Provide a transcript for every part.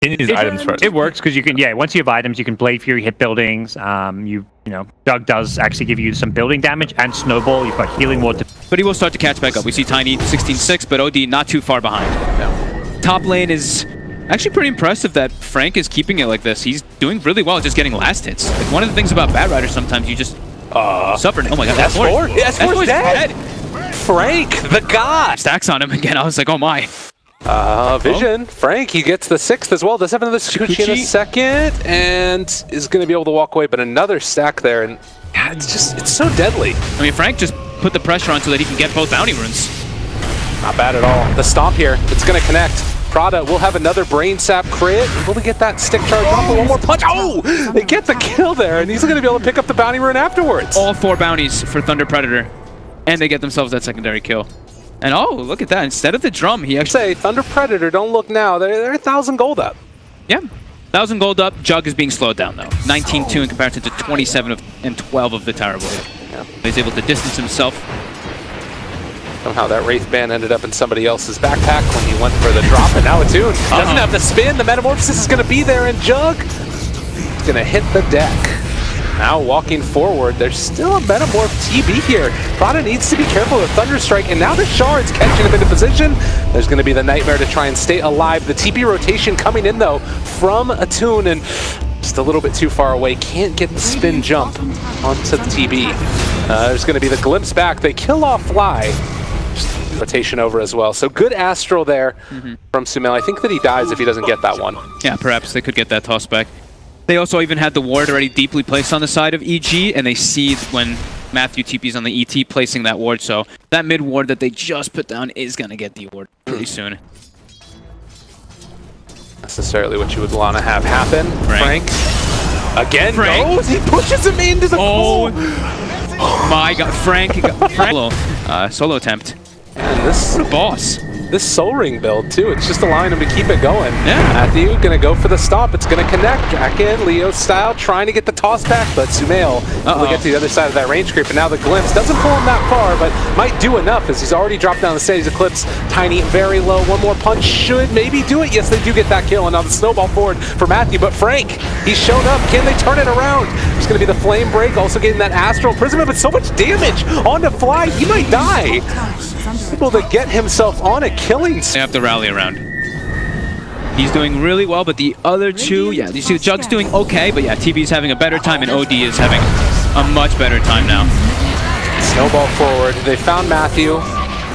He needs items first. It works because you can, once you have items, you can Blade Fury, hit buildings. You know, Doug does actually give you some building damage and Snowball. You've got Healing Water. But he will start to catch back up. We see Tiny 16-6, but OD not too far behind. Yeah. Top lane is actually pretty impressive that Frank is keeping it like this. He's doing really well just getting last hits. Like, one of the things about Bad Riders, sometimes you just suffer. Oh my god, that's S4? S4's dead! Frank, the god! Stacks on him again. I was like, oh my. Vision. Frank, he gets the 6th as well. Does have another Shuchi in a second, and is going to be able to walk away, but another stack there, and yeah, it's so deadly. I mean, Frank just put the pressure on so that he can get both bounty runes. Not bad at all. The stomp here, it's going to connect. Prada will have another brain sap crit. Will he get that stick charge off for one more punch? Oh! They get the kill there, and he's going to be able to pick up the bounty rune afterwards. All 4 bounties for Thunder Predator, and they get themselves that secondary kill. And oh, look at that. Instead of the drum, he actually... Say, Thunder Predator, don't look now. They're 1,000 gold up. Yeah. 1,000 gold up. Jug is being slowed down, though. 19-2 in comparison to 27 and 12 of the Tower Blade. Yeah. He's able to distance himself. Somehow that Wraith Band ended up in somebody else's backpack when he went for the drop, and now Attune doesn't have the spin. The Metamorphosis is going to be there, and Jug is going to hit the deck. Now walking forward, there's still a Metamorph TB here. Prada needs to be careful with Thunder Strike, and now the Shards catching him into position. There's going to be the Nightmare to try and stay alive. The TP rotation coming in, though, from Attune, and just a little bit too far away. Can't get the spin jump onto the TB. There's going to be the Glimpse back. They kill off Fly. Just rotation over as well. So good Astral there from Sumail. I think that he dies if he doesn't get that one. Yeah, perhaps they could get that toss back. They also even had the ward already deeply placed on the side of EG, and they see when Matthew TP's on the ET placing that ward, so that mid ward that they just put down is going to get the ward pretty soon. Necessarily what you would want to have happen. Frank. Again goes, he pushes him into the Oh my god, Frank got solo attempt. And this what a boss. This Soul Ring build, too, it's just allowing him to keep it going. Yeah. Matthew gonna go for the stop. It's gonna connect. Back in, Leo style, trying to get the toss back, but Sumail will get to the other side of that range creep, and now the Glimpse doesn't pull him that far, but might do enough as he's already dropped down the stage. Eclipse, Tiny, very low. One more punch should maybe do it. Yes, they do get that kill, and now the snowball forward for Matthew, but Frank, he's shown up. Can they turn it around? There's gonna be the Flame Break, also getting that Astral Imprisonment, but so much damage onto Fly, he might die. Able to get himself on a killing. They have to rally around. He's doing really well, but the other two, yeah, you see the Jug's doing okay, but yeah, TB's having a better time, and OD is having a much better time now. Snowball forward. They found Matthew,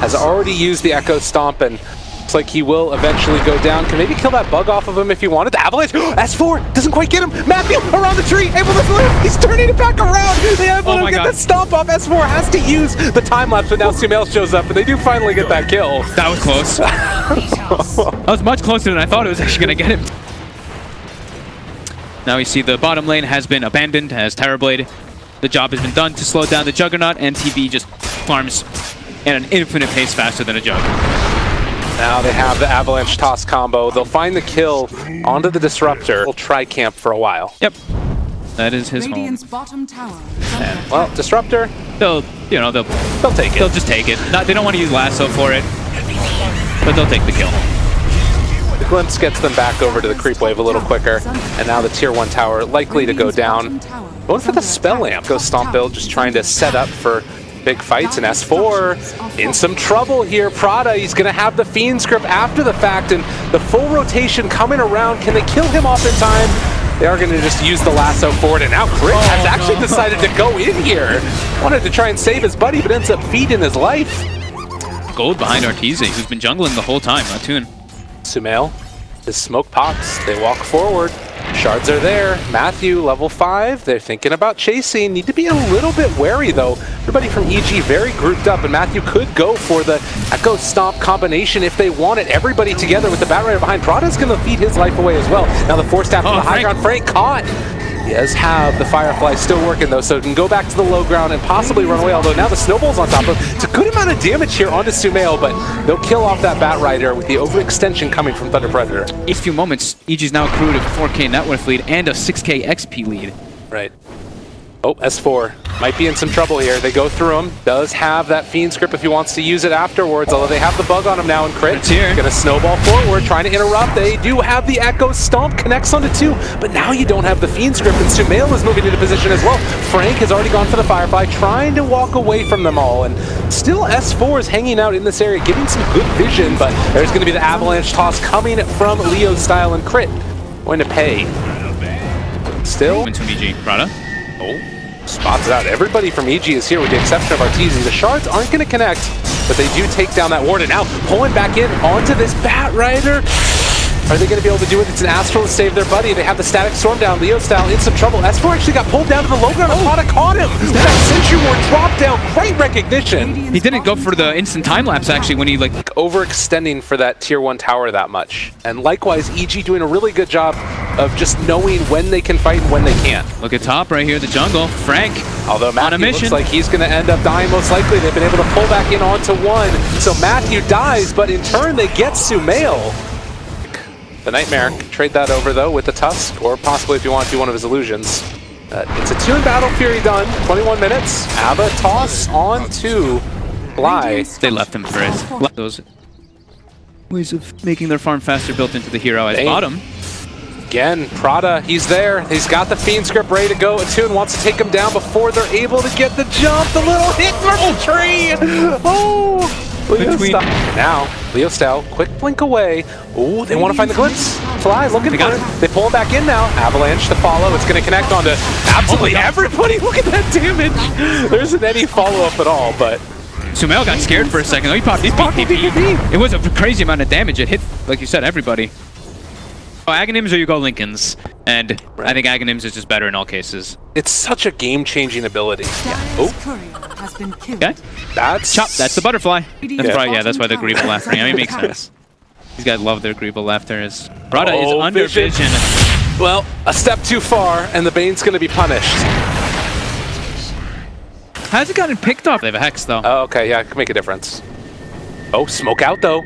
has already used the Echo Stomp, and looks like he will eventually go down. Can maybe kill that bug off of him if he wanted. The Avalanche, S4, doesn't quite get him. Matthew around the tree, able to live. He's turning it back around. They have to get the stomp off. S4 has to use the time lapse, but now Sumail shows up, and they do finally get that kill. That was close. That was much closer than I thought it was actually going to get him. Now we see the bottom lane has been abandoned as Terrorblade. The job has been done to slow down the Juggernaut, and TB just farms at an infinite pace faster than a Jug. Now they have the Avalanche Toss combo. They'll find the kill onto the Disruptor. We'll try camp for a while. Yep. That is his home. Bottom tower. Yeah. Well, Disruptor, They'll take it. They'll just take it. They don't want to use Lasso for it, but they'll take the kill. The Glimpse gets them back over to the creep wave a little quicker, and now the tier 1 tower likely to go down. Going for the Spell Lamp. Go Stomp build, just trying to set up for big fights, and S4 in some trouble here. Prada, he's going to have the Fiend's Grip after the fact, and the full rotation coming around. Can they kill him off in time? They are going to just use the lasso forward, and now Crit has actually decided to go in here. Wanted to try and save his buddy, but ends up feeding his life. Gold behind Arteezy, who's been jungling the whole time, Attune. Sumail, his smoke pops, they walk forward. Shards are there. Matthew, level 5. They're thinking about chasing. Need to be a little bit wary, though. Everybody from EG very grouped up, and Matthew could go for the Echo Stomp combination if they want it. Everybody together with the Bat Rider behind. Prada's going to feed his life away as well. Now the Force Staff from the high ground. Frank caught. He does have the Firefly still working, though, so it can go back to the low ground and possibly run away, although now the Snowball's on top of him. It's a good amount of damage here onto Sumail, but they'll kill off that Bat Rider with the overextension coming from Thunder Predator. In a few moments, EG's now accrued a 4K net worth lead and a 6K XP lead. Right. Oh, S4 might be in some trouble here. They go through him. Does have that Fiend's Grip if he wants to use it afterwards, although they have the bug on him now, and Crit It's here. Gonna snowball forward, trying to interrupt. They do have the Echo Stomp, connects onto 2, but now you don't have the Fiend's Grip, and Sumail is moving into position as well. Frank has already gone for the Firefly, trying to walk away from them all, and still S4 is hanging out in this area, getting some good vision, but there's gonna be the Avalanche toss coming from Leo Style, and Crit going to pay. Still. Wins from EG. Prada. Oh, spots it out. Everybody from EG is here with the exception of Arteezy. The shards aren't going to connect, but they do take down that ward. And now pulling back in onto this Bat Rider. Are they going to be able to do it? It's an Astral to save their buddy. They have the Static Storm down. Leo Style in some trouble. S4 actually got pulled down to the low ground. Prada caught him. That Sentry Ward dropped down. Great recognition. He didn't go for the instant time lapse actually when he like overextending for that tier 1 tower that much. And likewise, EG doing a really good job of just knowing when they can fight and when they can't. Look at top right here, the jungle. Frank, although Matthew on a mission. looks like he's going to end up dying most likely. They've been able to pull back in onto 1. So Matthew dies, but in turn they get Sumail. The Nightmare, trade that over though with the Tusk, or possibly if you want to do one of his illusions. It's a 2 in Battle Fury done, 21 minutes. Abba toss on to Bly. They left him for it. Those ways of making their farm faster built into the hero as bottom. Again, Prada, he's there. He's got the Fiend's Grip ready to go. Attune wants to take him down before they're able to get the jump. The little hit from the tree. Oh! Leo Style. Now, Leo Style, quick blink away. Ooh, they want to find the Glimpse. Fly, looking for it. They pull him back in now. Avalanche to follow. It's going to connect onto absolutely everybody. Look at that damage. There isn't any follow-up at all, but... Sumail got scared for a second. Oh, he popped PPP. It was a crazy amount of damage. It hit, like you said, everybody. Oh, Aghanims or you go Lincolns. And I think Aghanims is just better in all cases. It's such a game-changing ability. Yeah. Oh. Okay. That's... Chop. That's the butterfly. That's right. Yeah, that's why they're Greeble laughing. I mean, it makes sense. These guys love their Greeble laughter. Prada is under vision. Well, a step too far, and the Bane's going to be punished. Hasn't gotten picked off. They have a Hex, though. Oh, okay, yeah, it could make a difference. Oh, smoke out, though.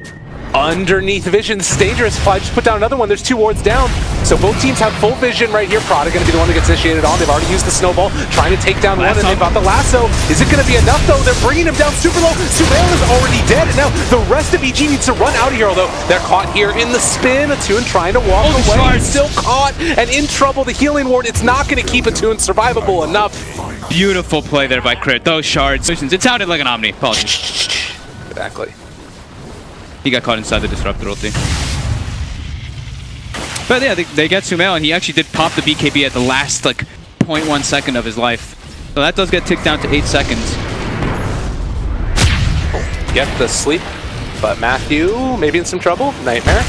Underneath vision, it's dangerous. Fly just put down another one. There's 2 wards down. So both teams have full vision right here. Prada going to be the one that gets initiated on. They've already used the snowball, trying to take down one, and they've got the lasso. Is it going to be enough, though? They're bringing him down super low. Sumail is already dead, and now the rest of EG needs to run out of here, although they're caught here in the spin. Attune trying to walk away. Still caught and in trouble. The healing ward, it's not going to keep Attune survivable enough. Beautiful play there by Crit. Those shards. It sounded like an Omni. Apologies. Exactly. He got caught inside the Disruptor ulti. But yeah, they get Sumail, and he actually did pop the BKB at the last, like, 0.1 second of his life. So that does get ticked down to 8 seconds. Get the sleep, but Matthew maybe in some trouble. Nightmare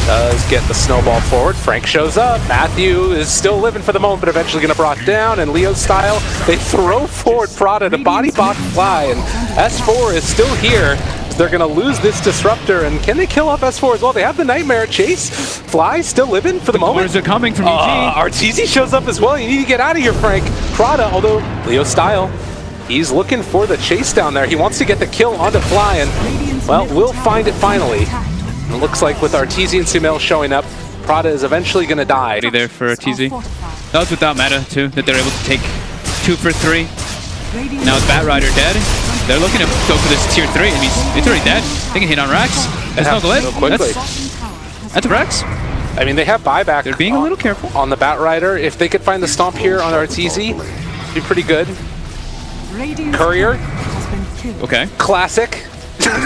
does get the snowball forward. Frank shows up. Matthew is still living for the moment, but eventually going to brought down. And Leo Style, they throw forward Prada to body block Fly, and S4 is still here. They're going to lose this Disruptor, and can they kill off S4 as well? They have the Nightmare chase. Fly still living for the moment. Orders are coming from EG. Arteezy shows up as well. You need to get out of here, Frank. Prada, although Leo Style, he's looking for the chase down there. He wants to get the kill onto Fly, and, well, we'll find it finally. It looks like with Arteezy and Sumail showing up, Prada is eventually going to die. There for Arteezy. That was without meta, too, that they're able to take 2 for 3. Now is Bat Rider dead. They're looking to go for this tier 3, and he's already dead. They can hit on Rex. There's no glitch. That's Rex. I mean, they have buyback. They're being a little careful. On the Bat Rider. If they could find the Stomp here on Arteezy, it'd be pretty good. Courier. Okay. Classic.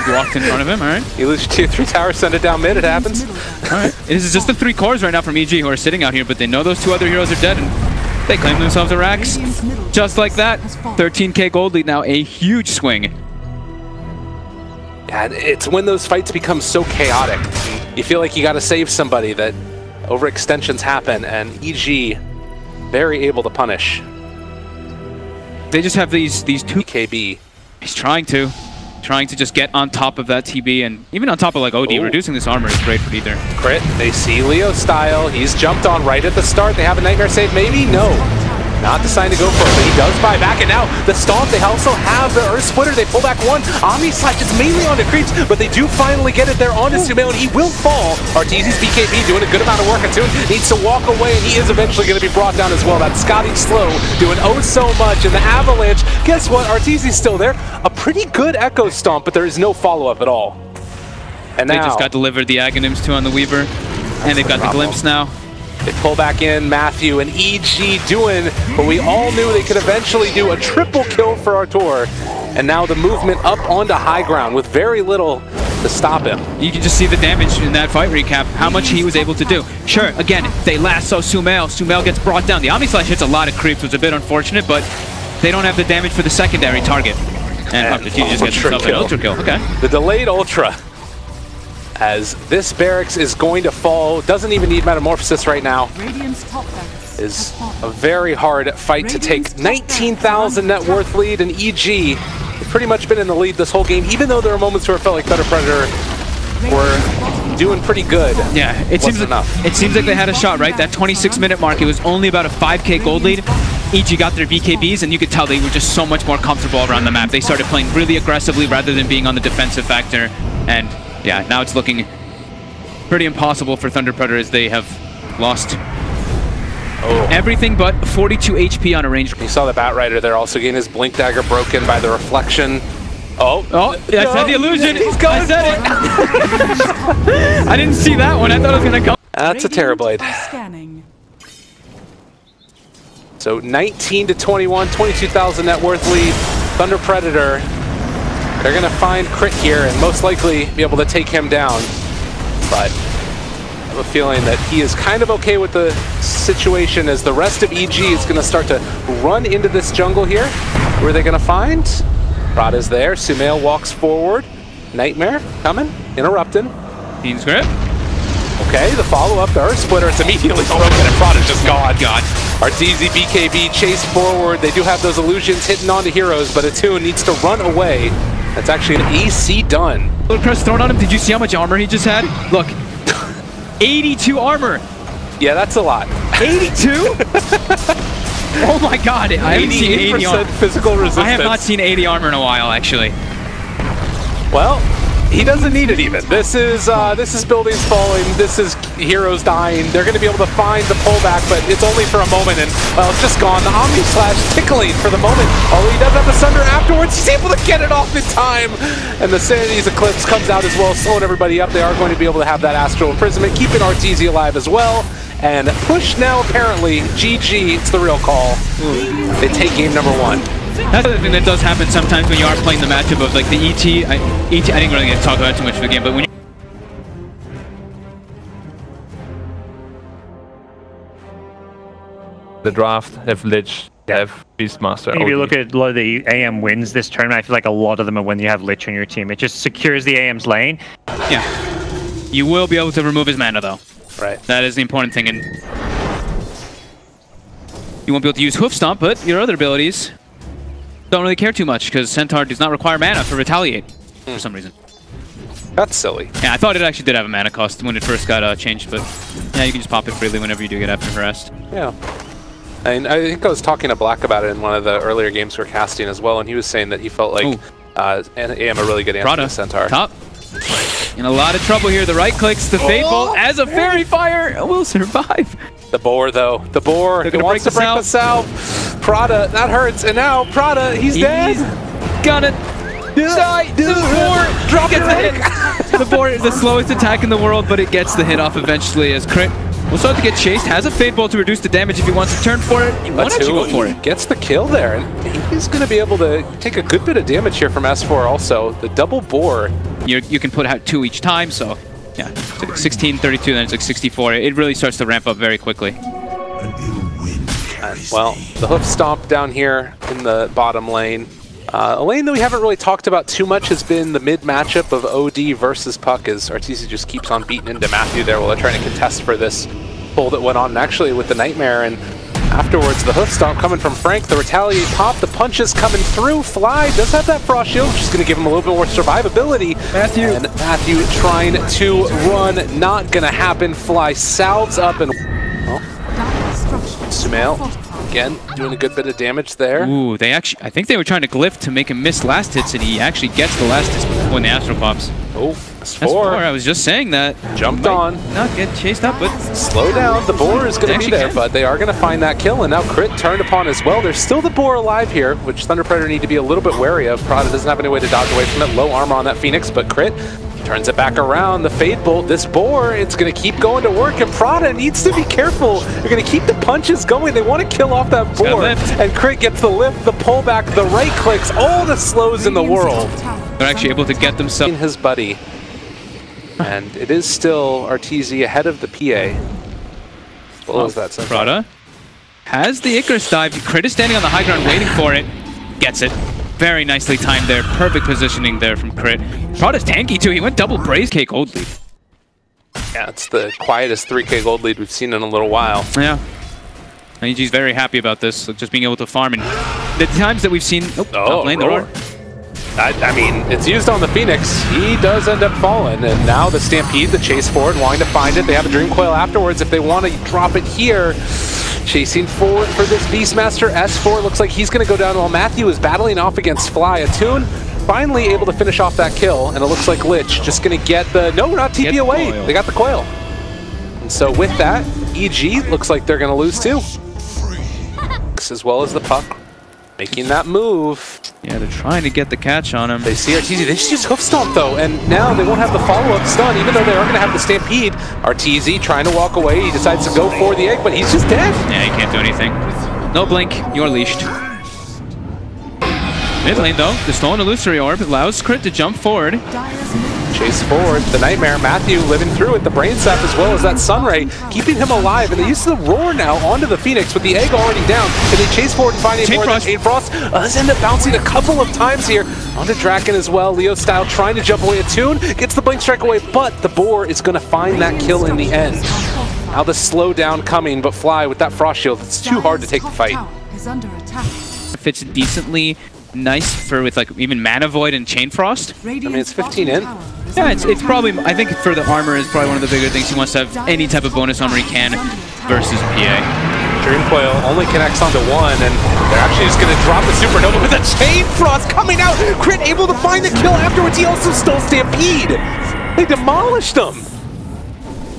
Walked in front of him, alright. You lose tier 3 tower, send it down mid, it happens. Alright. This is just the 3 cores right now from EG who are sitting out here, but they know those 2 other heroes are dead, and they claim themselves a Rax. Just like that. 13k gold lead now, a huge swing. Yeah, it's when those fights become so chaotic. You feel like you got to save somebody, that overextensions happen, and EG very able to punish. They just have these 2 KB. He's trying to just get on top of that TB, and even on top of like OD. Ooh. Reducing this armor is great for either. Crit, they see Leo Style. He's jumped on right at the start. They have a Nightmare save, maybe? No. Not deciding to go for it, but he does buy back, and now the stomp, they also have the Earth Splitter, they pull back one. Omni Slash is mainly onto creeps, but they do finally get it there onto Sumail, and he will fall. Arteezy's BKB doing a good amount of work. Attune needs to walk away, and he is eventually going to be brought down as well. That Scotty Slow doing oh so much, and the Avalanche, guess what? Arteezy's still there. A pretty good Echo Stomp, but there is no follow-up at all. And they now, just got delivered the Aghanims too on the Weaver, and they've got the Glimpse now. They pull back in Matthew and EG doing what we all knew they could eventually do, a triple kill for Artur. And now the movement up onto high ground with very little to stop him. You can just see the damage in that fight recap, how much he was able to do. Sure, again, they lasso Sumail. Sumail gets brought down. The Omni Slash hits a lot of creeps, which is a bit unfortunate, but they don't have the damage for the secondary target. And Arteezy just gets himself an ultra kill. Okay. The delayed ultra. As this barracks is going to fall, doesn't even need Metamorphosis right now. Is a very hard fight to take. 19,000 net worth lead, and EG has pretty much been in the lead this whole game, even though there were moments where it felt like Thunder Predator were doing pretty good. Yeah, it seems like they had a shot, right? That 26-minute mark, it was only about a 5K gold lead. EG got their BKBs, and you could tell they were just so much more comfortable around the map. They started playing really aggressively rather than being on the defensive factor, and yeah, now it's looking pretty impossible for Thunder Predator as they have lost everything but 42 HP on a range. You saw the Batrider there also getting his Blink Dagger broken by the reflection. Oh, I said the illusion. I said it. I didn't see that one. I thought it was going to come. That's a Terrorblade. So 19 to 21, 22,000 net worth lead. Thunder Predator. They're going to find Crit here and most likely be able to take him down. But I have a feeling that he is kind of okay with the situation as the rest of EG is going to start to run into this jungle here. Who are they going to find? Prada's there. Sumail walks forward. Nightmare coming, interrupting. Fiend's Grip. Okay, the follow-up, the Earth Splitter, it's immediately broken and Prada's just gone. Arteezy, BKB, chase forward. They do have those illusions hitting onto heroes, but Attune needs to run away. That's actually an AC done. Little crest thrown on him. Did you see how much armor he just had? Look, 82 armor. Yeah, that's a lot. 82? Oh my god, I haven't seen 80 armor. Physical resistance. I have not seen 80 armor in a while, actually. Well, he doesn't need it even. This is buildings falling. This is heroes dying. They're going to be able to find the pullback, but it's only for a moment, and well, it's just gone. The Omni Slash tickling for the moment. Although he does have the Sunder afterwards, he's able to get it off in time. And the Sanity's Eclipse comes out as well, slowing everybody up. They are going to be able to have that Astral Imprisonment, keeping Arteezy alive as well. And push now, apparently. GG, it's the real call. They take game number 1. That's the thing that does happen sometimes when you are playing the matchup of like the ET. I didn't really get to talk about too much of the game, but when the draft have Lich, have Beastmaster. If you look at a lot of the AM wins this tournament, I feel like a lot of them are when you have Lich on your team. It just secures the AM's lane. Yeah. You will be able to remove his mana though. Right. That is the important thing. And you won't be able to use Hoof Stomp, but your other abilities don't really care too much because Centaur does not require mana for Retaliate for some reason. That's silly. Yeah, I thought it actually did have a mana cost when it first got changed, but yeah, you can just pop it freely whenever you do get after harassed. Yeah. And I think I was talking to Black about it in one of the earlier games we were casting as well, and he was saying that he felt like AM a really good answer to Centaur. Top. In a lot of trouble here. The right clicks, the Fateful as a Fairy Fire will survive. The boar, though. The boar. He wants to break the salve. Prada, that hurts. And now Prada, he's dead. Gonna die. The boar drop gets the hit. The boar is the slowest attack in the world, but it gets the hit off eventually as Crit will start to get chased. Has a Fate Bolt to reduce the damage if he wants to turn for it. He won't actually go for it. Gets the kill there, and he's going to be able to take a good bit of damage here from S4 also. The double boar. You can put out 2 each time, so yeah. It's like 16, 32, then it's like 64. It really starts to ramp up very quickly. And, well, the Hoof Stomp down here in the bottom lane. A lane that we haven't really talked about too much has been the mid matchup of OD versus Puck, as Arteezy just keeps on beating into Matthew there while they're trying to contest for this pull that went on, and actually with the Nightmare, and afterwards the Hoof Stomp coming from Frank, the Retaliate pop, the punches coming through. Fly does have that Frost Shield, which is going to give him a little bit more survivability. And Matthew trying to run, not going to happen. Fly salves up and... Well, Sumail Again, doing a good bit of damage there. Ooh, they actually, I think they were trying to glyph to make him miss last hits, and he actually gets the last hits when the Astro pops. Oh, That's four. I was just saying that. Jumped on. Not get chased up, but slow down. The boar is going to be there, but they are going to find that kill, and now Crit turned upon as well. There's still the boar alive here, which Thunder Predator need to be a little bit wary of. Prada doesn't have any way to dodge away from it. Low armor on that Phoenix, but Crit turns it back around. The Fade Bolt, this boar, it's going to keep going to work, and Prada needs to be careful. They're going to keep the punches going. They want to kill off that boar, and Crit gets the lift, the pullback, the right clicks, all the slows in the world. They're actually able to get themselves his buddy. And it is still RTZ ahead of the PA. What was that? Prada has the Icarus dive. Crit is standing on the high ground waiting for it. Gets it. Very nicely timed there. Perfect positioning there from Crit. Prada's tanky too. He went double Braze K gold lead. Yeah, it's the quietest 3K gold lead we've seen in a little while. Yeah. EG's very happy about this, just being able to farm. And the times that we've seen... top lane, there are. I mean, it's used on the Phoenix. He does end up falling, and now the Stampede, the chase forward, wanting to find it. They have a Dream Coil afterwards if they want to drop it here. Chasing forward for this Beastmaster. S4 looks like he's going to go down while Matthew is battling off against Fly. Attune finally able to finish off that kill, and it looks like Lich just going to get the... No, not TP away. They got the coil. And so with that, EG looks like they're going to lose too. As well as the puck. Making that move. Yeah, they're trying to get the catch on him. They see RTZ. They just use Hoof Stomp, though, and now they won't have the follow-up stun, even though they are going to have the Stampede. RTZ trying to walk away. He decides to go for the egg, but he's just dead. Yeah, he can't do anything. No blink. You're leashed. Mid lane, though. The stolen illusory orb allows Crit to jump forward. Chase forward. The Nightmare. Matthew living through it. The Brain Sap as well as that Sunray, keeping him alive. And they use the Roar now onto the Phoenix with the egg already down. And they chase forward and find more than Chain Frost. Does end up bouncing a couple of times here onto Draken as well. Leo style trying to jump away. Attune gets the Blink Strike away, but the boar is going to find that kill in the end. Now the slowdown coming, but Fly with that Frost Shield, it's too hard to take the fight. Fits decently nice for with like even Mana Void and Chain Frost. I mean, it's 15 in. Yeah, it's probably, I think for the armor is probably one of the bigger things. He wants to have any type of bonus armor he can versus PA. Dream Coil only connects onto one, and they're actually just going to drop the Supernova with a Chain Frost coming out. Crit able to find the kill afterwards. He also stole Stampede. They demolished him.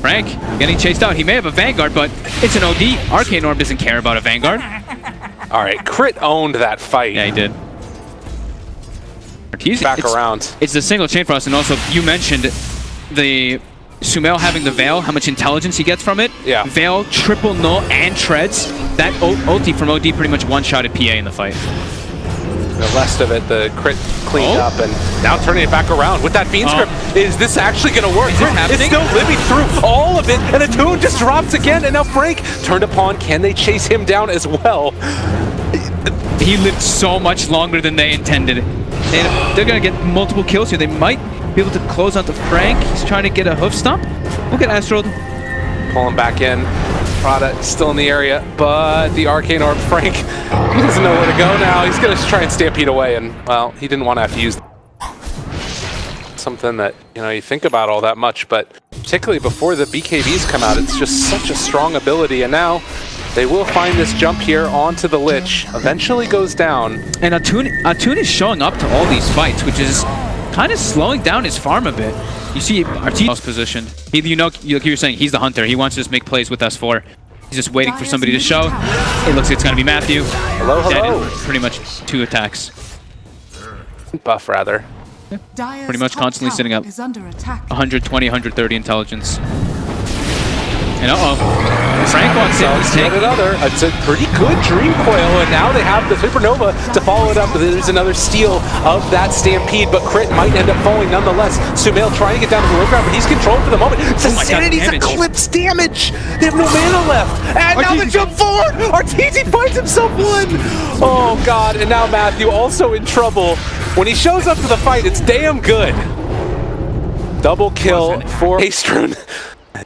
Frank getting chased out. He may have a Vanguard, but it's an OD. Arcane Orb doesn't care about a Vanguard. All right, Crit owned that fight. Yeah, he did. Back around. It's the single Chain Frost, and also you mentioned the Sumail having the Veil, how much intelligence he gets from it. Yeah. Veil, triple null, and treads. That ulti from OD pretty much one-shotted PA in the fight. The rest of it, the Crit cleaned up, and now turning it back around with that Fiend Script. Is this actually going to work? It's still living through all of it, and Attune just drops again, and now Frank turned upon. Can they chase him down as well? He lived so much longer than they intended. They're going to get multiple kills here. They might be able to close onto Frank. He's trying to get a hoof stomp. Look at Astro. Pull him back in. Prada still in the area, but the Arcane Orb, Frank, he doesn't know where to go now. He's going to try and Stampede away, and, well, he didn't want to have to use something that, you know, you think about all that much, but particularly before the BKBs come out, it's just such a strong ability, and now they will find this jump here onto the Lich. Eventually goes down. And Attune is showing up to all these fights, which is kind of slowing down his farm a bit. You see Arteta's positioned. You know, like you were saying, he's the hunter. He wants to just make plays with S4. He's just waiting for somebody to show. It looks like it's going to be Matthew. Hello, hello. Dead in pretty much 2 attacks. Buff, rather. Yeah. Pretty much constantly sitting up. 120, 130 intelligence. And Frank wants it. Another. It's a pretty good Dream Coil, and now they have the Supernova to follow it up. There's another steal of that Stampede, but Crit might end up falling nonetheless. Sumail trying to get down to the low ground, but he's controlled for the moment. Sanity's eclipse damage. They have no mana left. And now the jump forward. RTZ finds himself one. Oh, God. And now Matthew also in trouble. When he shows up to the fight, it's damn good. Double kill for Astrun.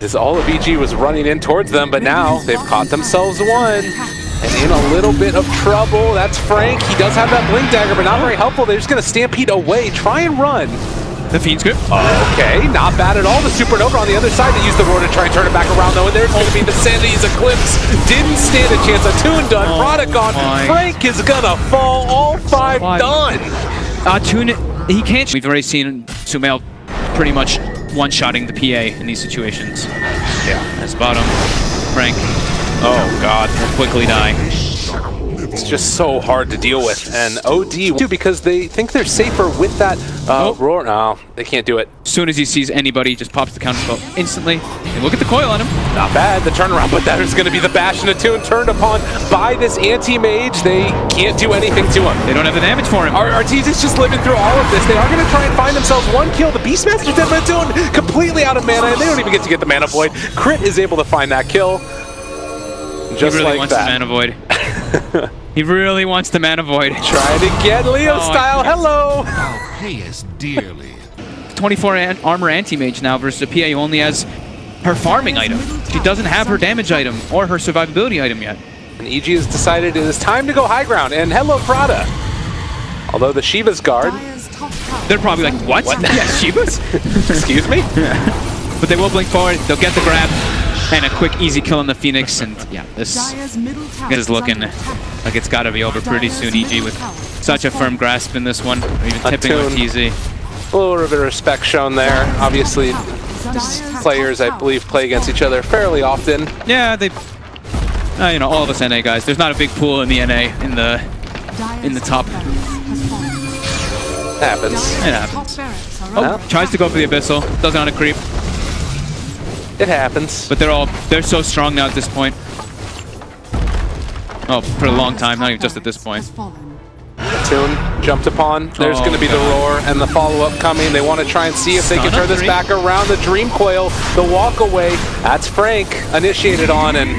As all of EG was running in towards them, but now they've caught themselves one. And in a little bit of trouble. That's Frank. He does have that Blink Dagger, but not very helpful. They're just going to Stampede away, try and run. The Fiend script. Okay, not bad at all. The Supernova on the other side. They use the roar to try and turn it back around, though, and there's going to be the Sanity's Eclipse. Didn't stand a chance. Attune done. Prada gone. Frank is going to fall. All 5 done. Attune, he can't. We've already seen Sumail pretty much one-shotting the PA in these situations. Yeah. That's bottom. Frank. Oh, God. Will quickly die. It's just so hard to deal with. And OD, too, because they think they're safer with that roar. No, they can't do it. As soon as he sees anybody, he just pops the counterspell instantly. And look at the coil on him. Not bad, the turnaround, but that is going to be the Bash and Attune turned upon by this anti-mage. They can't do anything to him. They don't have the damage for him. Arteezy is just living through all of this. They are going to try and find themselves 1 kill. The Beastmaster's dead, but Attune completely out of mana, and they don't even get the Mana Void. Crit is able to find that kill. Just he really like wants that. the Mana Void. He really wants the Mana Void. Trying to get Leo style. Hello. I'll pay us dearly. 24 armor anti-mage now versus a PA who only has her farming item. She doesn't have her damage item or her survivability item yet. And EG has decided it is time to go high ground. And hello, Prada. Although the Shiva's guard. They're probably like, what? Yeah, Shiva's? Excuse me? But they will blink forward. They'll get the grab. And a quick, easy kill on the Phoenix. And yeah, this is looking like it's got to be over pretty soon. EG with such a firm grasp in this one. Or even tipping Arteezy. A little bit of respect shown there. Obviously, these players, I believe, play against each other fairly often. Yeah, they, you know, all of us NA guys. There's not a big pool in the NA in the top. It happens. It happens. Oh, tries to go for the Abyssal. Doesn't want to creep. It happens. But they're so strong now at this point. Oh, for a long time, not even just at this point. Attune jumped upon. There's going to be the roar and the follow-up coming. They want to try and see if they can turn this back around. The Dream Coil, the walk away. That's Frank initiated on, and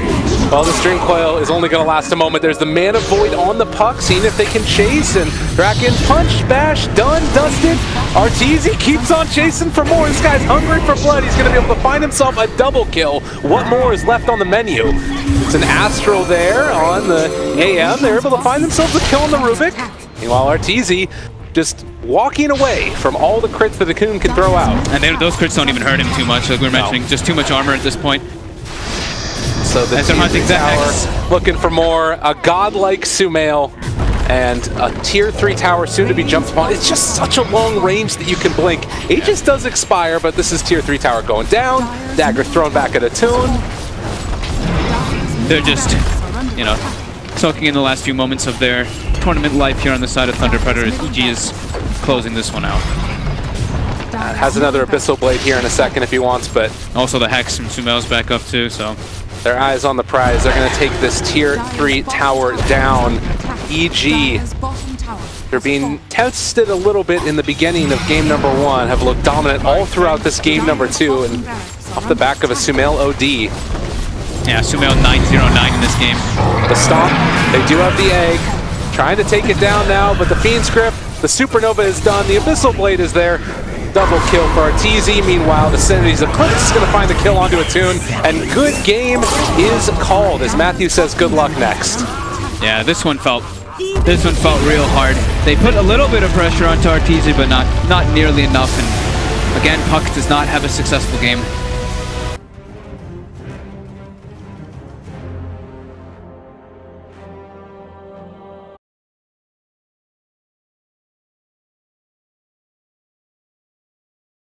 well, this Dream Coil is only going to last a moment. There's the Mana Void on the puck, seeing if they can chase, and Draken punch, bash, done, dusted. Arteezy keeps on chasing for more. This guy's hungry for blood. He's going to be able to find himself a double kill. What more is left on the menu? It's an Astral there on the AM. They're able to find themselves a kill on the Rubik. Meanwhile, Arteezy just walking away from all the crits that the Coon can throw out. And those crits don't even hurt him too much, like we were mentioning. Just too much armor at this point. So the hunting tower looking for more. A godlike Sumail and a tier 3 tower soon to be jumped upon. It's just such a long range that you can blink. Aegis does expire, but this is tier 3 tower going down. Dagger thrown back at Attune. They're just, you know, soaking in the last few moments of their tournament life here on the side of Thunder Predators. EG is closing this one out. Has another Abyssal Blade here in a second if he wants, but also the Hex from Sumail's back up too, so their eyes on the prize. They're going to take this tier 3 tower down. EG, they're being tested a little bit in the beginning of game number 1, have looked dominant all throughout this game number 2, and off the back of a Sumail OD. Yeah, Sumail 9-0-9 in this game. The stomp, they do have the egg. Trying to take it down now, but the Fiend script, the Supernova is done, the Abyssal Blade is there. Double kill for Arteezy. Meanwhile, the Sanity's Eclipse is going to find the kill onto Attune, and good game is called, as Matthew says, good luck next. Yeah, this one felt real hard. They put a little bit of pressure onto Arteezy, but not nearly enough. And again, Puck does not have a successful game.